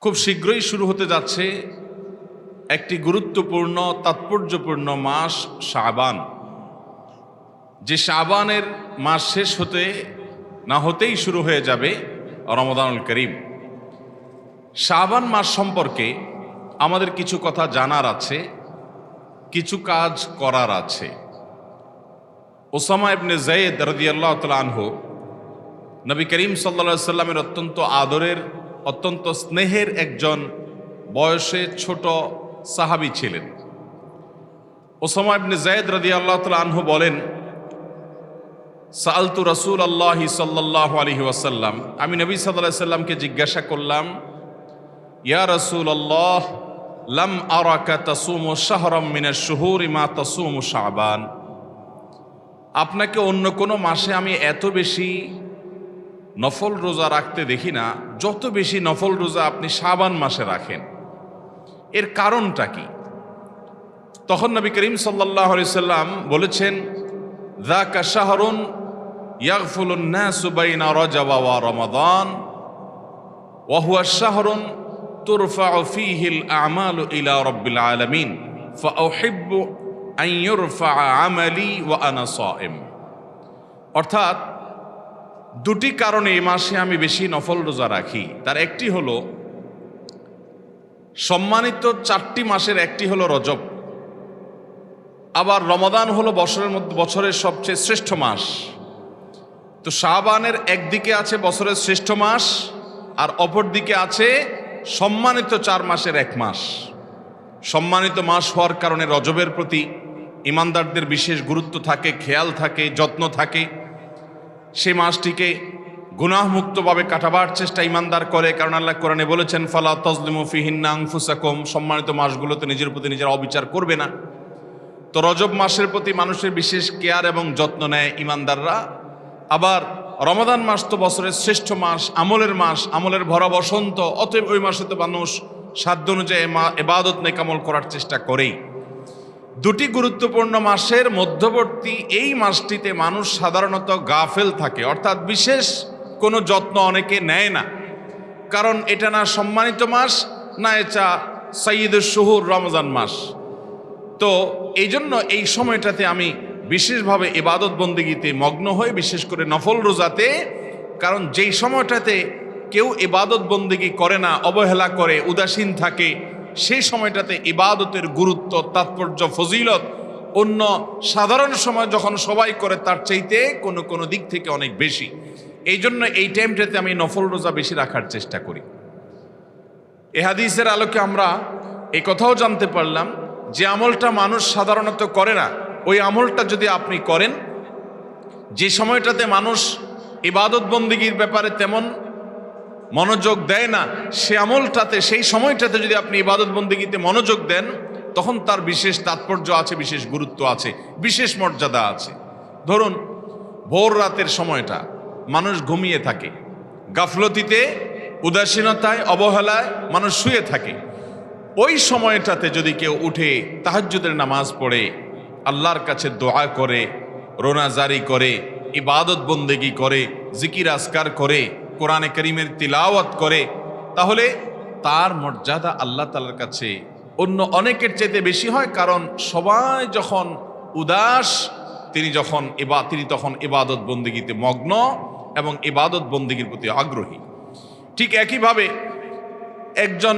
খুব শীঘ্রই শুরু হতে যাচ্ছে একটি গুরুত্বপূর্ণ তাৎপর্যপূর্ণ মাস শাবান, যে শাবানের মাস শেষ হতে না হতেই শুরু হয়ে যাবে রমাদানুল করিম। শাবান মাস সম্পর্কে আমাদের কিছু কথা জানার আছে, কিছু কাজ করার আছে। ওসামা ইবনে যায়েদ রাদিয়াল্লাহু তাআলা আনহু নবী করিম সাল্লাল্লাহু আলাইহি সাল্লামের অত্যন্ত আদরের, অত্যন্ত স্নেহের একজন বয়সে ছোট সাহাবী ছিলেন। ওসামা ইবনে যায়েদ রাদিয়াল্লাহু তাআলা আনহু বলেন, সাআলতু রাসূলুল্লাহি সাল্লাল্লাহু আলাইহি ওয়াসাল্লাম, আমি নবী সাল্লাল্লাহু আলাইহি সাল্লামকে জিজ্ঞাসা করলাম, ইয়া রাসূলুল্লাহ, লাম আরাকা তাসুমু শাহরাম মিনাশ শুহুরি মা তাসুমু শাবান, আপনাকে অন্য কোনো মাসে আমি এত বেশি নফল রোজা রাখতে দেখি না যত বেশি নফল রোজা আপনি শাবান মাসে রাখেন, এর কারণটা কি? তখন নবী করিম সাল্লাল্লাহু আলাইহি সাল্লাম বলেছেন, যাকা শাহরুন ইয়াগফুলুন নাসু বাইনা রজব ওয়া রমাদান ওয়া হুয়া শাহরুন তুরফাউ ফীহিল আমালু ইলা রাব্বিল আলামিন ফাউহিব্বু আন ইউরফা আমালি ওয়া আনা সাইম। অর্থাৎ দুটি কারণে এই মাসে আমি বেশি নফল রোজা রাখি। তার একটি হলো সম্মানিত 4টি মাসের একটি হলো রজব, আবার রমাদান হলো বছরের সবচেয়ে শ্রেষ্ঠ মাস। তো শাবানের একদিকে আছে বছরের শ্রেষ্ঠ মাস, আর অপর দিকে আছে সম্মানিত 4 মাসের এক মাস। সম্মানিত মাস হওয়ার কারণে রজবের প্রতি ইমানদারদের বিশেষ গুরুত্ব থাকে, খেয়াল থাকে, যত্ন থাকে। সেই মাসটিকে গুনাহমুক্তভাবে কাটাবার চেষ্টা ইমানদার করে, কারণ আল্লাহ কোরআনে বলেছেন, ফালা তাজলিমু ফিহিন্না আনফুসাকুম, সম্মানিত মাসগুলোতে নিজের প্রতি নিজের অবিচার করবে না। তো রজব মাসের প্রতি মানুষের বিশেষ কেয়ার এবং যত্ন নেয় ইমানদাররা। আবার রমাদান মাস তো বছরের শ্রেষ্ঠ মাস, আমলের মাস, আমলের ভরা বসন্ত, অতএব ওই মাসে তো মানুষ সাধ্য অনুযায়ী ইবাদত নেকামল করার চেষ্টা করেই। দুটি গুরুত্বপূর্ণ মাসের মধ্যবর্তী এই মাসটিতে মানুষ সাধারণত গাফেল থাকে, অর্থাৎ বিশেষ কোনো যত্ন অনেকে নেয় না, কারণ এটা না সম্মানিত মাস, না এটা সাইয়্যিদুশ শুহুর রমজান মাস। তো এই জন্য এই সময়টাতে আমি বিশেষভাবে ইবাদত বন্দেগীতে মগ্ন হই, বিশেষ করে নফল রোজাতে। কারণ যেই সময়টাতে কেউ ইবাদত বন্দেগী করে না, অবহেলা করে, উদাসীন থাকে, সেই সময়টাতে ইবাদতের গুরুত্ব, তাৎপর্য, ফজিলত অন্য সাধারণ সময় যখন সবাই করে তার চাইতে কোনো কোনো দিক থেকে অনেক বেশি। এই জন্য এই টাইমটাতে আমি নফল রোজা বেশি রাখার চেষ্টা করি। এ হাদিসের আলোকে আমরা এই কথাও জানতে পারলাম যে আমলটা মানুষ সাধারণত করে না, ওই আমলটা যদি আপনি করেন, যে সময়টাতে মানুষ ইবাদত বন্দেগীর ব্যাপারে তেমন মনোযোগ দেয় না, সে আমলটাতে, সেই সময়টাতে যদি আপনি ইবাদত বন্দেগীতে মনোযোগ দেন, তখন তার বিশেষ তাৎপর্য আছে, বিশেষ গুরুত্ব আছে, বিশেষ মর্যাদা আছে। ধরুন ভোর রাতের সময়টা মানুষ ঘুমিয়ে থাকে, গাফলতিতে, উদাসীনতায়, অবহেলায় মানুষ শুয়ে থাকে। ওই সময়টাতে যদি কেউ উঠে তাহাজ্জুদের নামাজ পড়ে, আল্লাহর কাছে দোয়া করে, রোনাজারি করে, ইবাদত বন্দেগী করে, জিকির আজকার করে, কোরআনে কারীমের তিলাওয়াত করে, তাহলে তার মর্যাদা আল্লাহ তাআলার কাছে অন্য অনেকের চাইতে বেশি হয়। কারণ সবাই যখন উদাস, তিনি তখন ইবাদত বন্দেগীতে মগ্ন এবং ইবাদত বন্দেগীর প্রতি আগ্রহী। ঠিক একইভাবে একজন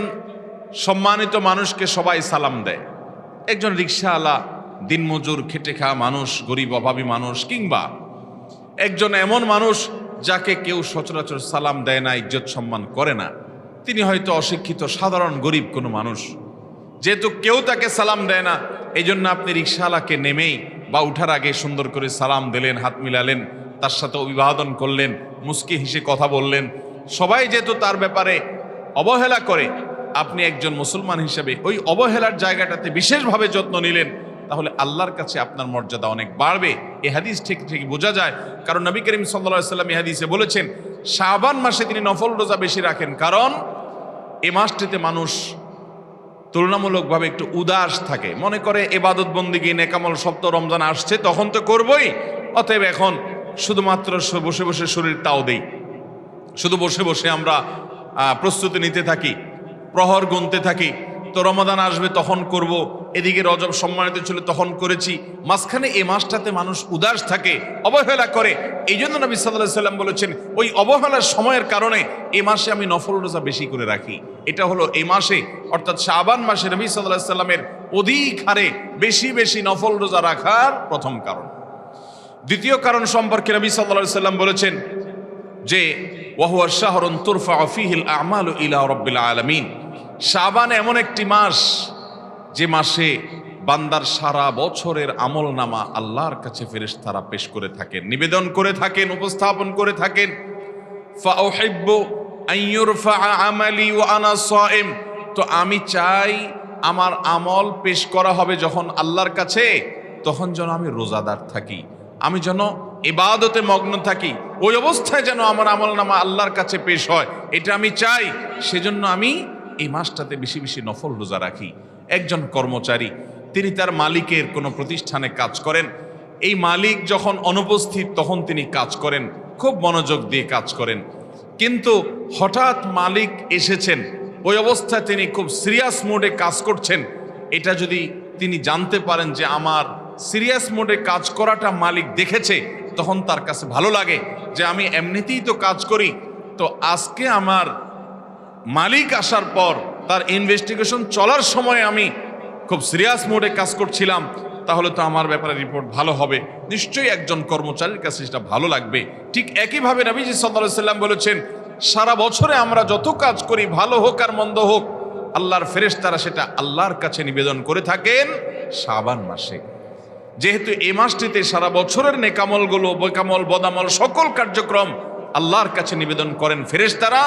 সম্মানিত মানুষকে সবাই সালাম দেয়, একজন রিকশাওয়ালা, দিনমজুর, খেটে খাওয়া মানুষ, গরিব অভাবী মানুষ, কিংবা একজন এমন মানুষ যাকে কেউ সচরাচর সালাম দেয় না, ইজ্জত সম্মান করে না, তিনি হয়তো অশিক্ষিত, সাধারণ গরিব কোনো মানুষ, যেহেতু কেউ তাকে সালাম দেয় না, এই জন্য আপনি রিকশাওয়ালাকে নেমেই বা উঠার আগে সুন্দর করে সালাম দিলেন, হাত মিলালেন, তার সাথে অভিবাদন করলেন, মুস্কি হেসে কথা বললেন। সবাই যেহেতু তার ব্যাপারে অবহেলা করে, আপনি একজন মুসলমান হিসেবে ওই অবহেলার জায়গাটাতে বিশেষভাবে যত্ন নিলেন, তাহলে আল্লাহর কাছে আপনার মর্যাদা অনেক বাড়বে। এই হাদিস ঠিক বোঝা যায়, কারণ নবী করিম সাল্লাল্লাহু আলাইহি সাল্লাম এই হাদিসে বলেছেন শাবান মাসে তিনি নফল রোজা বেশি রাখেন, কারণ এই মাসটিতে মানুষ তুলনামূলকভাবে একটু উদাস থাকে, মনে করে ইবাদত বন্দেগী নেকামল সব তো রমজান আসছে, তখন তো করবই, অতএব এখন শুধুমাত্র বসে বসে শরীর তাও দেই, শুধু বসে বসে আমরা প্রস্তুতি নিতে থাকি, প্রহর গুনতে থাকি, তো রমাদান আসবে তখন করব, এদিকে রজব সম্মানিত ছিল তখন করেছি, মাঝখানে এই মাসটাতে মানুষ উদাস থাকে, অবহেলা করে। এই জন্য নবী সাল্লাল্লাহু আলাইহি সাল্লাম বলেছেন ওই অবহেলার সময়ের কারণে এই মাসে আমি নফল রোজা বেশি করে রাখি। এটা হলো এই মাসে অর্থাৎ শাবান মাসে নবী সাল্লাল্লাহু আলাইহি সাল্লামের অধিক হারে বেশি বেশি নফল রোজা রাখার প্রথম কারণ। দ্বিতীয় কারণ সম্পর্কে নবী সাল্লাল্লাহু আলাইহি সাল্লাম বলেছেন যে ওয়াহুয়া শাহরুন তুরফাউ ফীহিল আমালু ইলা রাব্বিল আলামিন, শাবান এমন একটি মাস যে মাসে বান্দার সারা বছরের আমল নামা আল্লাহর কাছে ফেরেশতারা পেশ করে থাকেন, নিবেদন করে থাকেন, উপস্থাপন করে থাকেন। ফাউহিব্বু আন ইউরফা আমালি ওয়া আনা সাইম, তো আমি চাই আমার আমল পেশ করা হবে যখন আল্লাহর কাছে, তখন যেন আমি রোজাদার থাকি, আমি যেন ইবাদতে মগ্ন থাকি, ওই অবস্থায় যেন আমার আমল নামা আল্লাহর কাছে পেশ হয়, এটা আমি চাই। সেজন্য আমি এই মাসটাতে বেশি বেশি নফল রোজা রাখি। একজন কর্মচারী, তিনি তার মালিকের কোনো প্রতিষ্ঠানে কাজ করেন, এই মালিক যখন অনুপস্থিত তখন তিনি কাজ করেন, খুব মনোযোগ দিয়ে কাজ করেন, কিন্তু হঠাৎ মালিক এসেছেন, ওই অবস্থায় তিনি খুব সিরিয়াস মোডে কাজ করছেন। এটা যদি তিনি জানতে পারেন যে আমার সিরিয়াস মোডে কাজ করাটা মালিক দেখেছে, তখন তার কাছে ভালো লাগে যে আমি এমনিতেই তো কাজ করি, তো আজকে আমার মালিক আসার পর তার ইনভেস্টিগেশন চলার সময় আমি খুব সিরিয়াস মোডে কাজ করছিলাম, তাহলে তো আমার ব্যাপারে রিপোর্ট ভালো হবে, নিশ্চয়ই একজন কর্মচারীর কাছে সেটা ভালো লাগবে। ঠিক একইভাবে নবীজি সাল্লাল্লাহু আলাইহি সাল্লাম বলেছেন সারা বছরে আমরা যত কাজ করি, ভালো হোক আর মন্দ হোক, আল্লাহর ফেরেশতারা সেটা আল্লাহর কাছে নিবেদন করে থাকেন শাবান মাসে। যেহেতু এই মাসটিতে সারা বছরের নেকামলগুলো, বেকামল, বদামল সকল কার্যক্রম আল্লাহর কাছে নিবেদন করেন ফেরেশতারা,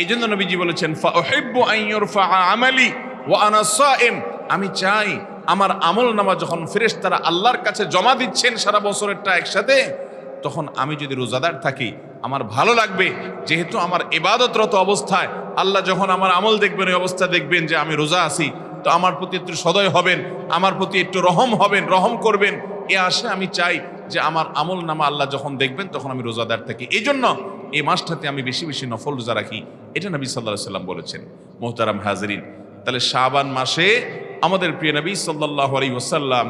এই জন্য নবীজি বলেছেন ফাউহিব্বু আন ইউরফা আমালি ওয়া আনা সাইম, আমি চাই আমার আমল নামা যখন ফেরেশতারা আল্লাহর কাছে জমা দিচ্ছেন সারা বছরেরটা একসাথে, তখন আমি যদি রোজাদার থাকি আমার ভালো লাগবে, যেহেতু আমার ইবাদতরত অবস্থায় আল্লাহ যখন আমার আমল দেখবেন, ওই অবস্থা দেখবেন যে আমি রোজা আছি, তো আমার প্রতি একটু সদয় হবেন, আমার প্রতি একটু রহম হবেন, রহম করবেন। এ আশে আমি চাই যে আমার আমল নামা আল্লাহ যখন দেখবেন তখন আমি রোজাদার থাকি। এই জন্য এই মাসটাতে আমি বেশি বেশি নফল রোজা রাখি, এটা নবী সাল্লাল্লাহু আলাইহি সাল্লাম বলেছেন। মোহতারাম হাজরিন, তাহলে শাবান মাসে আমাদের প্রিয় নবী সাল্লাল্লাহু আলাইহি ওয়াসাল্লাম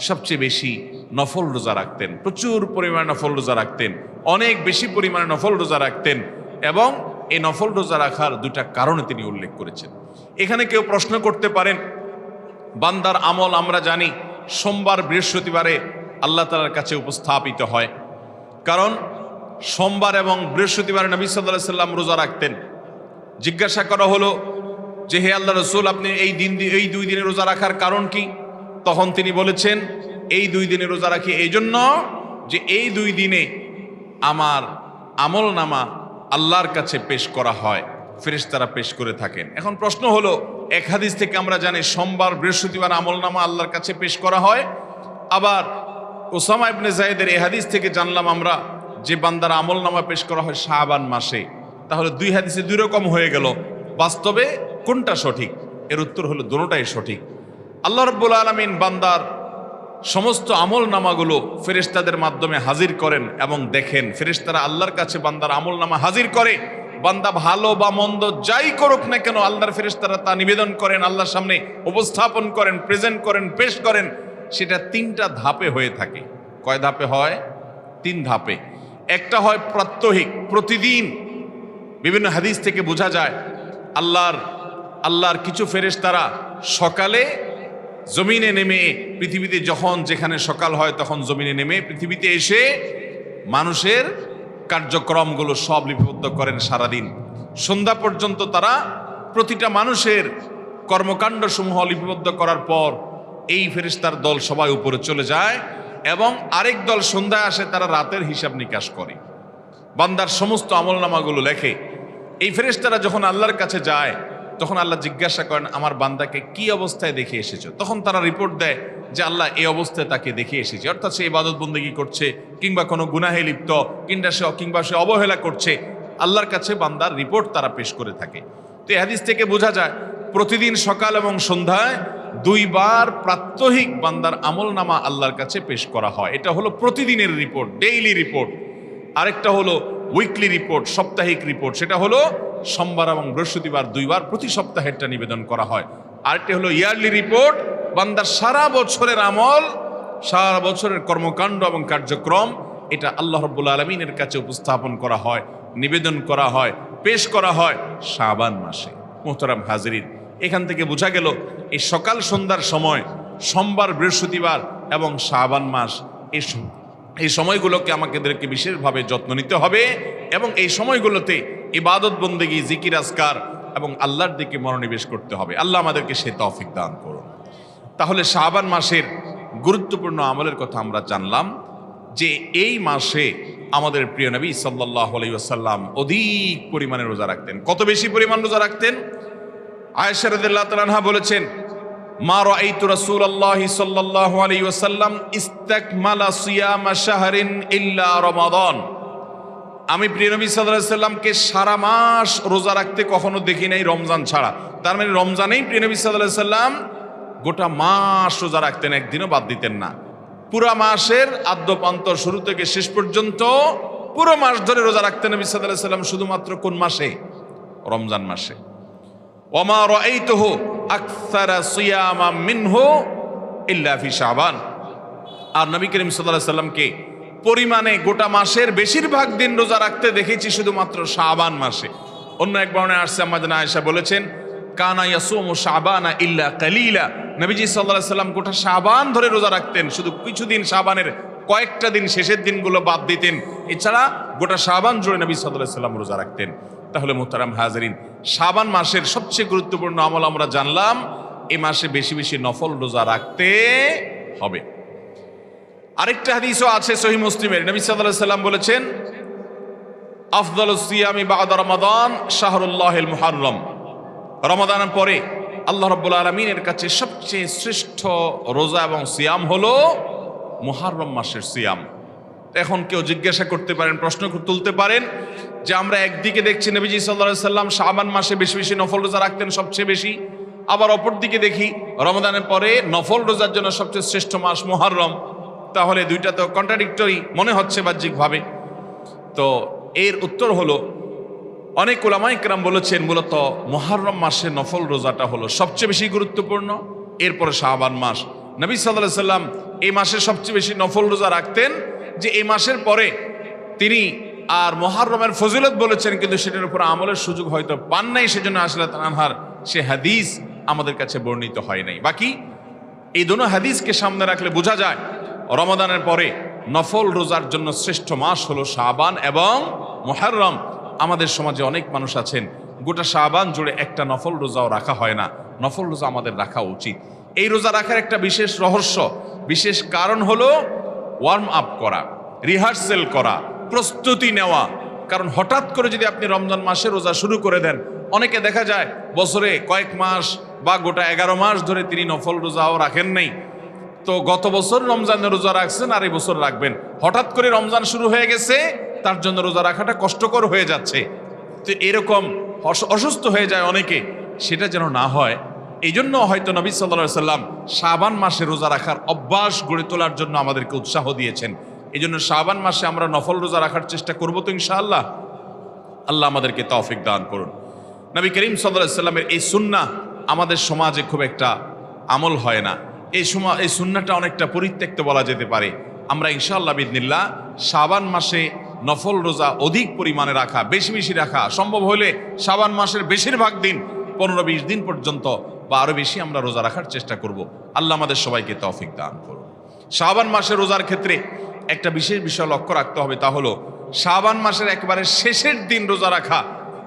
সবচেয়ে বেশি নফল রোজা রাখতেন, প্রচুর পরিমাণে নফল রোজা রাখতেন, অনেক বেশি পরিমাণে নফল রোজা রাখতেন, এবং এই নফল রোজা রাখার দুটা কারণে তিনি উল্লেখ করেছেন। এখানে কেউ প্রশ্ন করতে পারেন, বান্দার আমল আমরা জানি সোমবার বৃহস্পতিবারে আল্লাহ তাআলার কাছে উপস্থাপিত হয়, কারণ সোমবার এবং বৃহস্পতিবারে নবী সাল্লাল্লাহু আলাইহি সাল্লাম রোজা রাখতেন। জিজ্ঞাসা করা হলো যে হে আল্লাহ রসুল, আপনি এই দুই দিনে রোজা রাখার কারণ কি? তখন তিনি বলেছেন এই দুই দিনে রোজা রাখি এই জন্য যে এই দুই দিনে আমার আমল নামা আল্লাহর কাছে পেশ করা হয়, ফেরেশতারা পেশ করে থাকেন। এখন প্রশ্ন হলো, এক হাদিস থেকে আমরা জানি সোমবার বৃহস্পতিবার আমল নামা আল্লাহর কাছে পেশ করা হয়, আবার ওসামা ইবনে যায়েদের এই হাদিস থেকে জানলাম আমরা যে বান্দার আমল নামা পেশ করা হয় শাবান মাসে। তাহলে দুই হাদিসে দুই রকম হয়ে গেল, বাস্তবে কোনটা সঠিক? এর উত্তর হলো দুটোটাই সঠিক। আল্লাহ রাব্বুল আলামিন বান্দার সমস্ত আমল নামাগুলো ফেরেশতাদের মাধ্যমে হাজির করেন এবং দেখেন, ফেরেশতারা আল্লাহর কাছে বান্দার আমল নামা হাজির করে, বান্দা ভালো বা মন্দ যাই করুক না কেন আল্লাহর ফেরেশতারা তা নিবেদন করেন, আল্লাহর সামনে উপস্থাপন করেন, প্রেজেন্ট করেন, পেশ করেন। সেটা তিনটা ধাপে হয়ে থাকে। কয় ধাপে হয়? তিন ধাপে। একটা হয় প্রাত্যহিক, প্রতিদিন। বিভিন্ন হাদিস থেকে বোঝা যায় আল্লাহর কিছু ফেরেশতারা সকালে জমিনে নেমে, পৃথিবীতে যখন যেখানে সকাল হয় তখন জমিনে নেমে পৃথিবীতে এসে মানুষের কার্যক্রমগুলো সব লিপিবদ্ধ করেন সারাদিন। সন্ধ্যা পর্যন্ত তারা প্রতিটা মানুষের কর্মকাণ্ড সমূহ লিপিবদ্ধ করার পর এই ফেরেশতার দল সবাই উপরে চলে যায় এবং আরেক দল সন্ধ্যায় আসে, তারা রাতের হিসাব নিকাশ করে, বান্দার সমস্ত আমলনামাগুলো লেখে। এই ফেরেশতারা যখন আল্লাহর কাছে যায় তখন আল্লাহ জিজ্ঞাসা করেন আমার বান্দাকে কি অবস্থায় দেখে এসেছো? তখন তারা রিপোর্ট দেয় যে আল্লাহ এই অবস্থায় তাকে দেখে এসেছে, অর্থাৎ সে ইবাদত বন্দেগী করছে কিংবা কোনো গুনাহে লিপ্ত কিংবা সে অবহেলা করছে। আল্লাহর কাছে বান্দার রিপোর্ট তারা পেশ করে থাকে। তো এই হাদিস থেকে বোঝা যায় প্রতিদিন সকাল এবং সন্ধ্যায় দুইবার প্রাত্যহিক বান্দার আমল নামা আল্লাহর কাছে পেশ করা হয়। এটা হলো প্রতিদিনের রিপোর্ট, ডেইলি রিপোর্ট। আরেকটা হলো উইকলি রিপোর্ট, সাপ্তাহিক রিপোর্ট, সেটা হলো সোমবার এবং বৃহস্পতিবার 2 বার প্রতি সপ্তাহেরটা নিবেদন করা হয়। আরেকটি হলো ইয়ারলি রিপোর্ট, বান্দার সারা বছরের আমল, সারা বছরের কর্মকাণ্ড এবং কার্যক্রম, এটা আল্লাহ রাব্বুল আলামিনের কাছে উপস্থাপন করা হয়, নিবেদন করা হয়, পেশ করা হয় শাবান মাসে। মোহতারাম হাজিরিন, এখান থেকে বোঝা গেল এই সকাল সন্ধ্যার সময়, সোমবার বৃহস্পতিবার এবং শাবান মাস, এই সময়গুলোকে আমাদেরকে বিশেষভাবে যত্ন নিতে হবে এবং এই সময়গুলোতে ইবাদত বন্দেগী, জিকির আজকার এবং আল্লাহর দিকে মনোনিবেশ করতে হবে। আল্লাহ আমাদেরকে সে তৌফিক দান করুন। তাহলে শাবান মাসের গুরুত্বপূর্ণ আমলের কথা আমরা জানলাম যে এই মাসে আমাদের প্রিয় নবী সাল্লাল্লাহু আলাইহি ওয়াসাল্লাম অধিক পরিমাণে রোজা রাখতেন। কত বেশি পরিমাণ রোজা রাখতেন? আয়েশা রাদিয়াল্লাহু তাআলা আনহা বলেছেন, মা রাআইতু রাসূলুল্লাহি সাল্লাল্লাহু আলাইহি ওয়াসাল্লাম ইস্তাকমালা সিয়ামা শাহরিন ইল্লা রমাদান। আমি প্রিয় নবী সাল্লাল্লাহু আলাইহি ওয়াসাল্লামকে সারা মাস রোজা রাখতে কখনো দেখি নাই রমজান ছাড়া। তার মানে রমজানেই প্রিয় নবী সাল্লাল্লাহু আলাইহি ওয়াসাল্লাম গোটা মাস রোজা রাখতেন, একদিনও বাদ দিতেন না। পুরা মাসের আদ্যপান্ত শুরু থেকে শেষ পর্যন্ত পুরো মাস ধরে রোজা রাখতেন নবী সাল্লাল্লাহু আলাইহি ওয়াসাল্লাম। শুধুমাত্র কোন মাসে? রমজান মাসে। ওমা রাআইতুহু আকসারা সিয়ামা মিনহু ইল্লা ফি শাবান। আর নবী করিম সাল্লাল্লাহু আলাইহি ওয়াসাল্লামকে পরিমাণে গোটা মাসের বেশিরভাগ দিন রোজা রাখতে দেখেছি শুধুমাত্র শাবান মাসে। অন্য এক বর্ণনায় আসছে, আম্মা জানা আয়েশা বলেছেন, কানা ইয়াসুমু শাবানা ইল্লা কালিলা। নবীজি সাল্লাল্লাহু আলাইহি ওয়াসাল্লাম গোটা শাবান ধরে রোজা রাখতেন, শুধু কিছুদিন শাবানের কয়েকটা দিন শেষের দিনগুলো বাদ দিতেন, এছাড়া গোটা শাবান জুড়ে নবী সাল্লাল্লাহু আলাইহি ওয়াসাল্লাম রোজা রাখতেন। তাহলে মুহতারাম হাজিরিন, শাবান মাসের সবচেয়ে গুরুত্বপূর্ণ আমল আমরা জানলাম, এই মাসে বেশি বেশি নফল রোজা রাখতে হবে। আরেকটা হাদিসও আছে সহিহ মুসলিমের, নবী সাল্লাল্লাহু আলাইহি ওয়াসাল্লাম বলেছেন, আফদালুস সিয়ামি বা'দা রমাদান শাহরুল্লাহিল মুহাররম। রমাদানের পরে আল্লাহ রাব্বুল আলামিনের কাছে সবচেয়ে শ্রেষ্ঠ রোজা এবং সিয়াম হলো মুহাররম মাসের সিয়াম। এখন কেউ জিজ্ঞাসা করতে পারেন, প্রশ্ন তুলতে পারেন যে আমরা একদিকে দেখছি নবীজি সাল্লাল্লাহু আলাইহি ওয়াসাল্লাম শাবান মাসে বেশি বেশি নফল রোজা রাখতেন সবচেয়ে বেশি, আবার অপর দিকে দেখি রমাদানের পরে নফল রোজার জন্য সবচেয়ে শ্রেষ্ঠ মাস মুহাররম। তাহলে দুইটা তো কন্ট্রাডিক্টরি মনে হচ্ছে বাহ্যিকভাবে। তো এর উত্তর হলো, অনেক উলামায়ে কেরাম বলেছেন মূলত মুহাররম মাসে নফল রোজাটা হলো সবচেয়ে বেশি গুরুত্বপূর্ণ, এরপরে শাবান মাস। নবী সাল্লাল্লাহু আলাইহি ওয়াসাল্লাম এই মাসে সবচেয়ে বেশি নফল রোজা রাখতেন, যে এই মাসের পরে তিনি আর মুহাররমের ফজিলত বলেছেন, কিন্তু সেটার উপর আমলের সুযোগ হয়তো পান নাই, সেজন্য আসলে তানহার সে হাদিস আমাদের কাছে বর্ণিত হয় নাই। বাকি এই দুটো হাদিসকে সামনে রাখলে বোঝা যায় রমাদানের পরে নফল রোজার জন্য শ্রেষ্ঠ মাস হলো শাবান এবং মুহাররম। আমাদের সমাজে অনেক মানুষ আছেন গোটা শাবান জুড়ে একটা নফল রোজাও রাখা হয় না। নফল রোজা আমাদের রাখা উচিত। এই রোজা রাখার একটা বিশেষ রহস্য, বিশেষ কারণ হলো ওয়ার্ম আপ করা, রিহার্সেল করা, প্রস্তুতি নেওয়া। কারণ হঠাৎ করে যদি আপনি রমজান মাসে রোজা শুরু করে দেন, অনেকে দেখা যায় বছরে কয়েক মাস বা গোটা 11 মাস ধরে তিনি নফল রোজাও রাখেন নাই। তো গত বছর রমজানের রোজা রাখছেন আর এই বছর রাখবেন, হঠাৎ করে রমজান শুরু হয়ে গেছে, তার জন্য রোজা রাখাটা কষ্টকর হয়ে যাচ্ছে। তো এরকম অসুস্থ হয়ে যায় অনেকে, সেটা যেন না হয় এই জন্য হয়তো নবী সাল্লাল্লাহু আলাইহি ওয়াসাল্লাম শাবান মাসে রোজা রাখার অভ্যাস গড়ে তোলার জন্য আমাদেরকে উৎসাহ দিয়েছেন। এই জন্য শাবান মাসে আমরা নফল রোজা রাখার চেষ্টা করবো তো ইনশাআল্লাহ। আল্লাহ আমাদেরকে তৌফিক দান করুন। নবী করিম সাল্লাল্লাহু আলাইহি ওয়াসাল্লামের এই সুন্নাহ আমাদের সমাজে খুব একটা আমল হয় না। এই সুন্নাহটা অনেকটা পরিত্যক্ত বলা যেতে পারে। আমরা ইনশাআল্লাহ বিইذনিল্লাহ শাবান মাসে নফল রোজা অধিক পরিমাণে রাখা, বেশি বেশি রাখা, সম্ভব হলে শাবান মাসের বেশিরভাগ দিন 15-20 দিন পর্যন্ত বা আরো বেশি আমরা রোজা রাখার চেষ্টা করব। আল্লাহ আমাদের সবাইকে তৌফিক দান করুন। শাবান মাসে রোজার ক্ষেত্রে একটা বিশেষ বিষয় লক্ষ্য রাখতে হবে, তা হলো শাবান মাসের একেবারে শেষের দিন রোজা রাখা,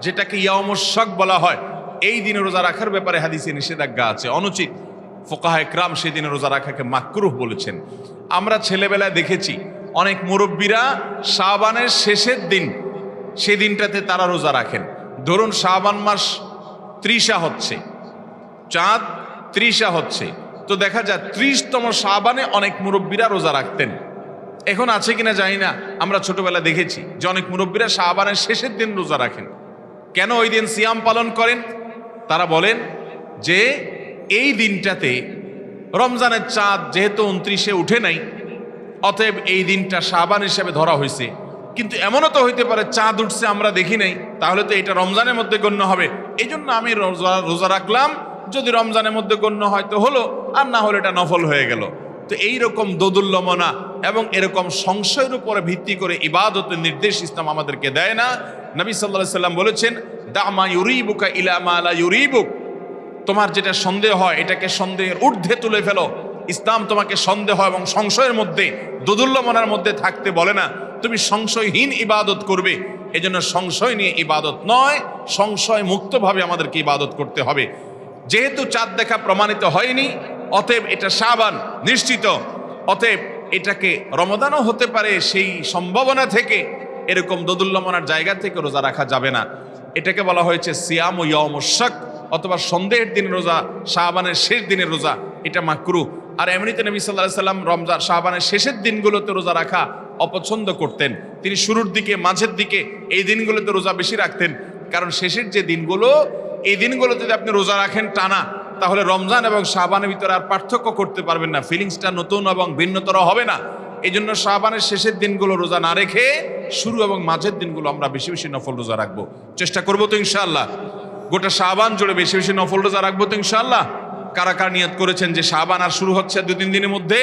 যেটাকে ইয়াউমুশ শাক বলা হয়। এই দিনে রোজা রাখার ব্যাপারে হাদিসে নিষেধাজ্ঞা আছে, অনুচিত। ফুকাহায়ে কেরাম সেই দিনে রোজা রাখাকে মাকরুহ বলেছেন। আমরা ছেলেবেলায় দেখেছি অনেক মুরব্বীরা শাবানের শেষের দিন, সেই দিনটাতে তারা রোজা রাখেন। ধরুন শাবান মাস 30 হচ্ছে, চাঁদ 30 হচ্ছে, তো দেখা যায় 30তম শাবানে অনেক মুরব্বীরা রোজা রাখতেন। এখন আছে কিনা জানি না, আমরা ছোটবেলা দেখেছি যে অনেক মুরব্বীরা শাবানের শেষের দিন রোজা রাখেন। কেন ওই দিন সিয়াম পালন করেন? তারা বলেন যে এই দিনটাতে রমজানের চাঁদ যেহেতু 29-এ উঠে নাই, অতএব এই দিনটা শাবান হিসেবে ধরা হয়েছে। কিন্তু এমনও তো হইতে পারে চাঁদ উঠছে আমরা দেখি নাই, তাহলে তো এটা রমজানের মধ্যে গণ্য হবে, এই জন্য আমি রোজা রাখলাম, যদি রমজানের মধ্যে গণ্য হয় তো হলো, আর না হলে এটা নফল হয়ে গেল। তো এইরকম দোদুল্যমনা এবং এরকম সংশয়ের উপরে ভিত্তি করে ইবাদতের নির্দেশ ইসলাম আমাদেরকে দেয় না। নবী সাল্লাল্লাহু আলাইহি সাল্লাম বলেছেন, দা মা ইউরিবুকা ইলা মা লা ইউরিবুক, তোমার যেটা সন্দেহ হয় এটাকে সন্দেহের ঊর্ধ্বে তুলে ফেলো। ইসলাম তোমাকে সন্দেহ এবং সংশয়ের মধ্যে, দোদুল্যমনার মধ্যে থাকতে বলে না, তুমি সংশয়হীন ইবাদত করবে। এজন্য সংশয় নিয়ে ইবাদত নয়, সংশয় মুক্তভাবে আমাদেরকে ইবাদত করতে হবে। যেহেতু চাঁদ দেখা প্রমাণিত হয়নি, অতএব এটা শাবান নিশ্চিত, অতএব এটাকে রমজানও হতে পারে, সেই সম্ভাবনা থেকে এরকম দোদুল্যমনার জায়গা থেকে রোজা রাখা যাবে না। এটাকে বলা হয়েছে সিয়াম ও ইয়াউমুশ শাক, অথবা সন্দেহের দিনের রোজা, শাবানের শেষ দিনের রোজা, এটা মাকরুহ। আর এমনিতে নবী সাল্লাল্লাহু আলাইহি সাল্লাম রমজান শাবানের শেষের দিনগুলোতে রোজা রাখা অপছন্দ করতেন। তিনি শুরুর দিকে, মাঝের দিকে এই দিনগুলোতে রোজা বেশি রাখতেন, কারণ শেষের যে দিনগুলো, এই দিনগুলোতে যদি আপনি রোজা রাখেন টানা, তাহলে রমজান এবং শাবানের ভিতরে আর পার্থক্য করতে পারবেন না, ফিলিংসটা নতুন এবং ভিন্নতর হবে না। এই জন্য শাবানের শেষের দিনগুলো রোজা না রেখে শুরু এবং মাঝের দিনগুলো আমরা বেশি বেশি নফল রোজা রাখবো, চেষ্টা করবো তো ইনশাআল্লাহ। গোটা শাবান জুড়ে বেশি বেশি নফল রোজা রাখবো তো ইনশাআল্লাহ। কারা কারা নিয়ত করেছেন যে শাবান আর শুরু হচ্ছে 2-3 দিনের মধ্যে,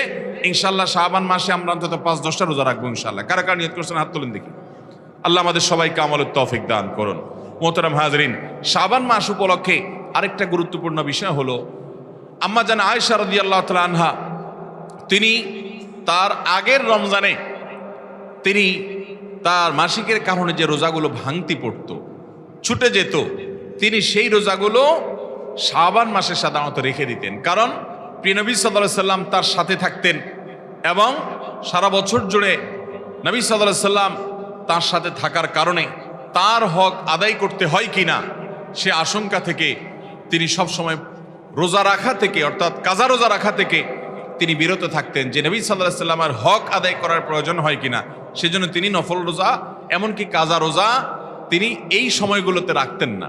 ইনশাআল্লাহ শাবান মাসে আমরা অন্তত 5-10টা রোজা রাখবো ইনশাআল্লাহ। কারা কারা নিয়ত করছেন হাত তোলেন দেখি। আল্লাহ আমাদের সবাইকে আমলের তৌফিক দান করুন। মোহতারাম হাজরিন, শাবান মাস উপলক্ষে আরেকটা গুরুত্বপূর্ণ বিষয় হলো, আম্মা জান আয়েশা রাদিয়াল্লাহু তাআলা আনহা, তিনি তার আগের রমজানে তিনি তার মাসিকের কারণে যে রোজাগুলো ভাঙতি পড়তো, ছুটে যেত, তিনি সেই রোজাগুলো শাবান মাসে সাধারণত রেখে দিতেন। কারণ প্রিয় নবী সাল্লাল্লাহু আলাইহি সাল্লাম তার সাথে থাকতেন এবং সারা বছর জুড়ে নবী সাল্লাল্লাহু আলাইহি সাল্লাম তার সাথে থাকার কারণে তার হক আদায় করতে হয় কিনা সে আশঙ্কা থেকে তিনি সবসময় রোজা রাখা থেকে, অর্থাৎ কাজা রোজা রাখা থেকে তিনি বিরত থাকতেন, যে নবী সাল্লাল্লাহু আলাইহি সাল্লামের হক আদায় করার প্রয়োজন হয় কিনা, সেজন্য তিনি নফল রোজা, এমনকি কাজা রোজা তিনি এই সময়গুলোতে রাখতেন না।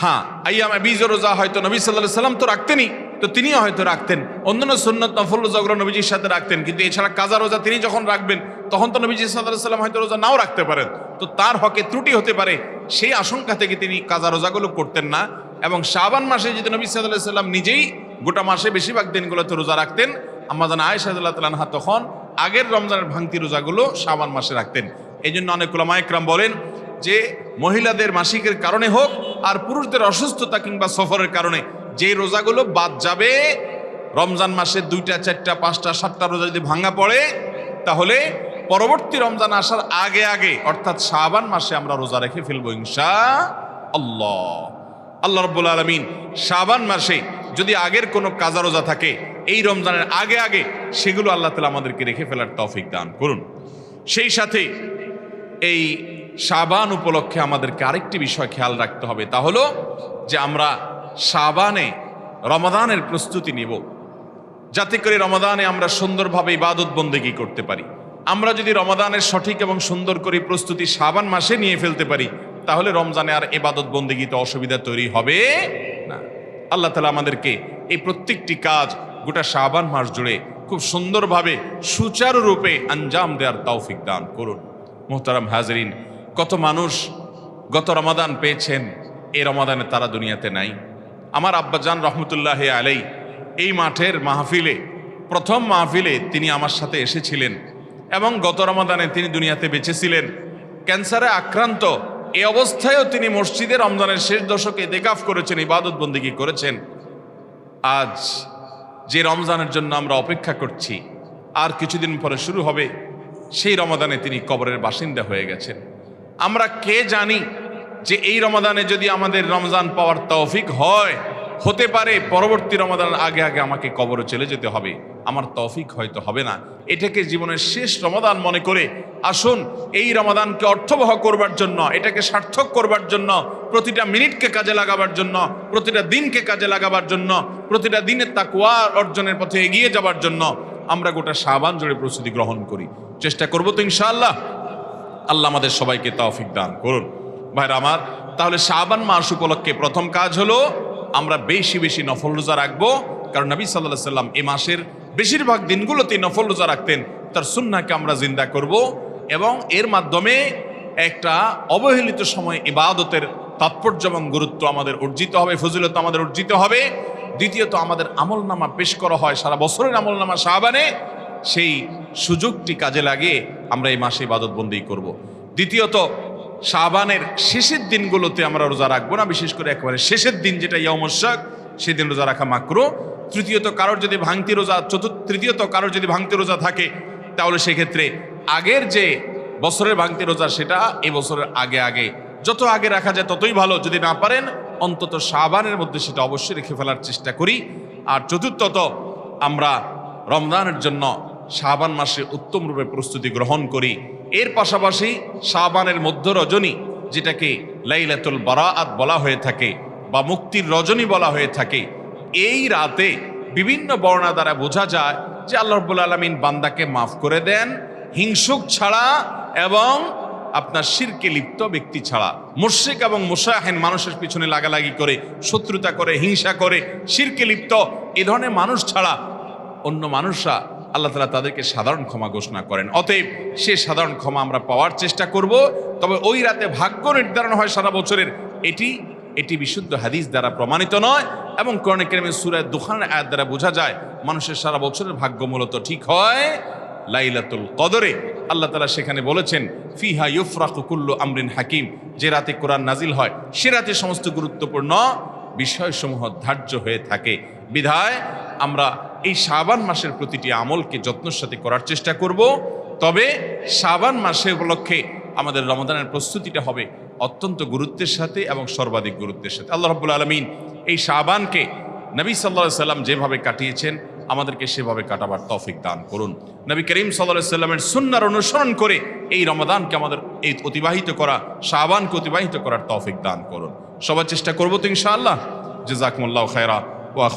হ্যাঁ, আইয়ামে বীজ রোজা হয়তো নবী সাল্লাল্লাহু আলাইহি সাল্লাম তো রাখতেনই, তো তিনিও হয়তো রাখতেন, অন্যান্য সুন্নত নফল রোজাগুলো নবীজির সাথে রাখতেন, কিন্তু এছাড়া কাজা রোজা তিনি যখন রাখবেন তখন তো নবীজি সাল্লাল্লাহু আলাইহি সাল্লাম হয়তো রোজা নাও রাখতে পারেন, তো তার হকে ত্রুটি হতে পারে, সেই আশঙ্কা থেকে তিনি কাজা রোজাগুলো করতেন না। এবং শাবান মাসে যদি নবী সাল্লাল্লাহু আলাইহি সাল্লাম নিজেই গোটা মাসে বেশিরভাগ দিনগুলোতে রোজা রাখতেন, আম্মা জান আয়েশা রাদিয়াল্লাহু তাআলা আনহা তখন আগের রমজানের ভাঙতি রোজাগুলো শাবান মাসে রাখতেন। এই জন্য অনেক উলামা ইকরাম বলেন যে মহিলাদের মাসিকের কারণে হোক আর পুরুষদের অসুস্থতা কিংবা সফরের কারণে যে রোজাগুলো বাদ যাবে, রমজান মাসে 2টা 4টা 5টা 7টা রোজা যদি ভাঙা পড়ে, তাহলে পরবর্তী রমজান আসার আগে আগে অর্থাৎ শাবান মাসে আমরা রোজা রেখে ফেলবো ইনশাআল্লাহ। আল্লাহ রাব্বুল আলামিন শাবান মাসে যদি আগের কোনো কাজা রোজা থাকে এই রমজানের আগে আগে, সেগুলো আল্লাহ তাআলা আমাদেরকে রেখে ফেলার তৌফিক দান করুন। সেই সাথে এই শাবান উপলক্ষে আমাদেরকে আরেকটি বিষয় খেয়াল রাখতে হবে, তা হলো যে আমরা শাবানে রমাদানের প্রস্তুতি নিব, যাতে করে রমাদানে আমরা সুন্দরভাবে ইবাদত বন্দেগী করতে পারি। আমরা যদি রমাদানের সঠিক এবং সুন্দর করে প্রস্তুতি শাবান মাসে নিয়ে ফেলতে পারি, তাহলে রমজানে আর ইবাদত বন্দেগীতে অসুবিধা তৈরি হবে না। আল্লাহ তাআলা আমাদেরকে এই প্রত্যেকটি কাজ গোটা শাবান মাস জুড়ে খুব সুন্দরভাবে সুচারুরূপে আঞ্জাম দেওয়ার তৌফিক দান করুন। মুহতারাম হাজরিন, কত মানুষ গত রমাদান পেয়েছেন, এই রমাদানে তারা দুনিয়াতে নাই। আমার আব্বাজান রহমতুল্লাহ আলাই এই মাঠের মাহফিলে, প্রথম মাহফিলে তিনি আমার সাথে এসেছিলেন এবং গত রমাদানে তিনি দুনিয়াতে বেঁচেছিলেন। ক্যান্সারে আক্রান্ত এই অবস্থায়ও তিনি মসজিদে রমজানের শেষ দশকে ইতিকাফ করেছেন, ইবাদত বন্দেগী করেছেন। আজ যে রমজানের জন্য আমরা অপেক্ষা করছি, আর কিছুদিন পরে শুরু হবে, সেই রমাদানে তিনি কবরের বাসিন্দা হয়ে গেছেন। আমরা কে জানি যে এই রমাদানে যদি আমাদের রমজান পাওয়ার তৌফিক হয়, হতে পারে পরবর্তী রমাদানের আগে আগে আমাকে কবরে চলে যেতে হবে, আমার তৌফিক হয়তো হবে না। এটাকে জীবনের শেষ রমাদান মনে করে আসুন এই রমাদানকে অর্থবহ করবার জন্য, এটাকে সার্থক করবার জন্য, প্রতিটা মিনিটকে কাজে লাগাবার জন্য, প্রতিটা দিনকে কাজে লাগাবার জন্য, প্রতিটা দিনের তাকওয়া অর্জনের পথে এগিয়ে যাবার জন্য আমরা গোটা শাবান জুড়ে প্রস্তুতি গ্রহণ করি। চেষ্টা করব তো ইনশাআল্লাহ। আল্লাহ আমাদের সবাইকে তৌফিক দান করুন। ভাইরা আমার, তাহলে শাবান মাস উপলক্ষে প্রথম কাজ হলো আমরা বেশি বেশি নফল রোজা রাখবো, কারণ নবী সাল্লাল্লাহু আলাইহি সাল্লাম এই মাসের বেশিরভাগ দিনগুলোতে নফল রোজা রাখতেন। তার সুন্নাহকে আমরা জিন্দা করব। এবং এর মাধ্যমে একটা অবহেলিত সময় ইবাদতের তাৎপর্য এবং গুরুত্ব আমাদের অর্জিত হবে, ফজিলত আমাদের অর্জিত হবে। দ্বিতীয়ত আমাদের আমলনামা পেশ করা হয় সারা বছরের আমলনামা শাবানে, সেই সুযোগটি কাজে লাগিয়ে আমরা এই মাসে ইবাদত বন্দেগী করব। দ্বিতীয়ত শাবানের শেষের দিনগুলোতে আমরা রোজা রাখবো না, বিশেষ করে একেবারে শেষের দিন যেটা ইয়াউমুশ শাক, সেদিন রোজা রাখা মাকরুহ। তৃতীয়ত কারোর যদি ভাঙতি রোজা থাকে তাহলে সেক্ষেত্রে আগের যে বছরের ভাঙতি রোজা সেটা এই বছরের আগে যত আগে রাখা যায় ততই ভালো। যদি না পারেন অন্তত শাবানের মধ্যে সেটা অবশ্যই রেখে ফেলার চেষ্টা করি। আর চতুর্থত আমরা রমজানের জন্য শাবান মাসে উত্তম রূপে প্রস্তুতি গ্রহণ করি। এর পাশাপাশি শাবানের মধ্য রজনী, যেটাকে লাইলাতুল বারাআত বলা হয়ে থাকে বা মুক্তির রজনী বলা হয়ে থাকে, এই রাতে বিভিন্ন বর্ণনা দ্বারা বোঝা যায় যে আল্লাহ রাব্বুল আলামিন বান্দাকে মাফ করে দেন হিংসুক ছাড়া এবং আপনার শিরকে লিপ্ত ব্যক্তি ছাড়া। মুশরিক এবং মুশাহিন মানুষের পিছনে লাগালাগি করে, শত্রুতা করে, হিংসা করে, শিরকে লিপ্ত এ ধরনের মানুষ ছাড়া অন্য মানুষরা আল্লাহ তাআলা তাদেরকে সাধারণ ক্ষমা ঘোষণা করেন। অতএব সে সাধারণ ক্ষমা আমরা পাওয়ার চেষ্টা করব। তবে ওই রাতে ভাগ্য নির্ধারণ হয় সারা বছরের, এটি বিশুদ্ধ হাদিস দ্বারা প্রমাণিত নয় এবং কোরআন কারীমের সূরা দুখানের আয়াত দ্বারা বোঝা যায় মানুষের সারা বছরের ভাগ্য মূলত ঠিক হয় লাইলাতুল কদরে। আল্লাহ তাআলা সেখানে বলেছেন ফিহা ইউফরাকু কুল্লু আমরিন হাকিম, যে রাতে কোরআন নাজিল হয় সে রাতে সমস্ত গুরুত্বপূর্ণ বিষয়সমূহ ধার্য হয়ে থাকে। বিধায় আমরা এই শাবান মাসের প্রতিটি আমলকে যত্নের সাথে করার চেষ্টা করব। তবে শাবান মাসের উপলক্ষে আমাদের রমাদানের প্রস্তুতিটা হবে অত্যন্ত গুরুত্বের সাথে এবং সর্বাধিক গুরুত্বের সাথে। আল্লাহ রাব্বুল আলামিন এই শাবানকে নবী সাল্লাল্লাহু আলাইহি সাল্লাম যেভাবে কাটিয়েছেন আমাদেরকে সেভাবে কাটাবার তৌফিক দান করুন। নবী করিম সাল্লাল্লাহু আলাইহি সাল্লামের সুন্নাহর অনুসরণ করে এই রমাদানকে আমাদের এই অতিবাহিত করা, শাবানকে অতিবাহিত করার তৌফিক দান করুন। সবার চেষ্টা করব তো ইনশাআল্লাহ। জাযাকুমুল্লাহু খায়রা ওয়া